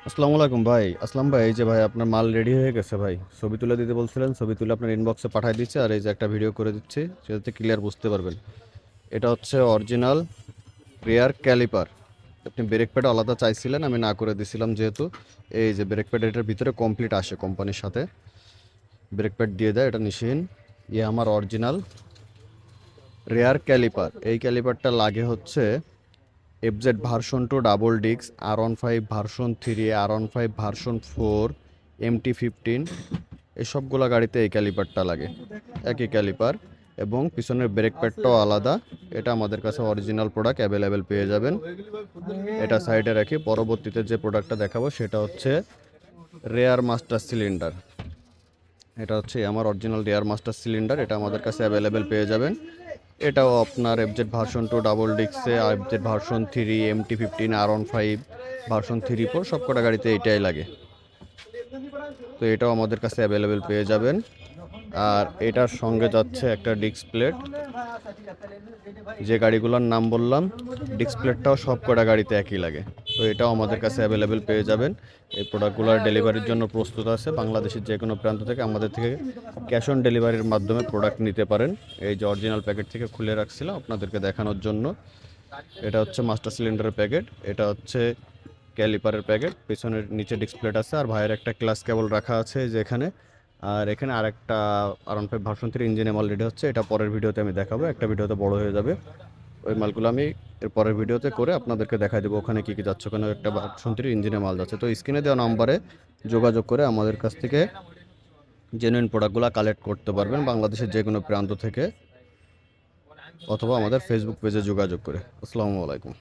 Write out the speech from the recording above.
আসসালামু আলাইকুম ভাই। আসলাম ভাই, এই যে ভাই আপনার মাল রেডি হয়ে গেছে ভাই। ছবি তুলে দিতে বলছিলেন, ছবি তুলে আপনার ইনবক্সে পাঠিয়ে দিচ্ছে, আর এই যে একটা ভিডিও করে দিচ্ছি, সেটাতে ক্লিয়ার বুঝতে পারবেন। এটা হচ্ছে অরিজিনাল রেয়ার ক্যালিপার। আপনি ব্রেক প্যাড আলাদা চাইছিলেন, আমি না করে দিছিলাম যেহেতু। এই যে ব্রেক প্যাড এটার ভিতরে কমপ্লিট আসে, কোম্পানির সাথে ব্রেক প্যাড দিয়ে দেয়, এটা নিশ্চিন। আমার অরিজিনাল রেয়ার ক্যালিপার। এই ক্যালিপারটা লাগে হচ্ছে এফজেড ভার্সন 2 ডাবল ডিক্স, R15 version 3, R15 version 4, MT15, এই সবগুলো গাড়িতে এই ক্যালিপারটা লাগে, একই ক্যালিপার। এবং পিছনের ব্রেক প্যাডটাও আলাদা। এটা আমাদের কাছে অরিজিনাল প্রোডাক্ট অ্যাভেলেবেল পেয়ে যাবেন। এটা সাইডে রাখি, পরবর্তীতে যে প্রোডাক্টটা দেখাবো সেটা হচ্ছে রেয়ার মাস্টার সিলিন্ডার। এটা হচ্ছে আমার অরিজিনাল রেয়ার মাস্টার সিলিন্ডার, এটা আমাদের কাছে অ্যাভেলেবেল পেয়ে যাবেন। এটাও আপনার এফজেড ভার্সন 2 ডাবল ডিক্সে, FZ version 3, MT15, R15 version 3, 4 সব কটা গাড়িতে এইটাই লাগে। তো এটাও আমাদের কাছে অ্যাভেলেবেল পেয়ে যাবেন। আর এটার সঙ্গে যাচ্ছে একটা ডিস্ক প্লেট। যে গাড়িগুলোর নাম বললাম, ডিস্ক প্লেটটাও সব কটা গাড়িতে একই লাগে। তো এটাও আমাদের কাছে অ্যাভেলেবেল পেয়ে যাবেন। এই প্রোডাক্টগুলো ডেলিভারির জন্য প্রস্তুত আছে। বাংলাদেশের যে কোনো প্রান্ত থেকে আমাদের থেকে ক্যাশ অন ডেলিভারির মাধ্যমে প্রোডাক্ট নিতে পারেন। এই যে অরিজিনাল প্যাকেট থেকে খুলে রাখছিলাম আপনাদেরকে দেখানোর জন্য। এটা হচ্ছে মাস্টার সিলিন্ডারের প্যাকেট, এটা হচ্ছে ক্যালিপারের প্যাকেট, পেছনের নিচে ডিস্ক প্লেট আছে, আর ভাইয়ের একটা ক্লাস কেবল রাখা আছে যেখানে। আর এখানে আরেকটা R15 ভার্সন 3 ইঞ্জিনে মাল রেডি হচ্ছে, এটা পরের ভিডিওতে আমি দেখাবো, একটা ভিডিওতে বড় হয়ে যাবে। ওই মালগুলো আমি এর পরের ভিডিওতে করে আপনাদেরকে দেখাই দেবো ওখানে কী কী যাচ্ছে। ওখানে একটা ভার্সন 3 ইঞ্জিনে মাল যাচ্ছে। তো স্ক্রিনে দেওয়া নাম্বারে যোগাযোগ করে আমাদের কাছ থেকে জেনুইন প্রোডাক্টগুলো কালেক্ট করতে পারবেন বাংলাদেশের যে কোনো প্রান্ত থেকে, অথবা আমাদের ফেসবুক পেজে যোগাযোগ করে। আসসালামু আলাইকুম।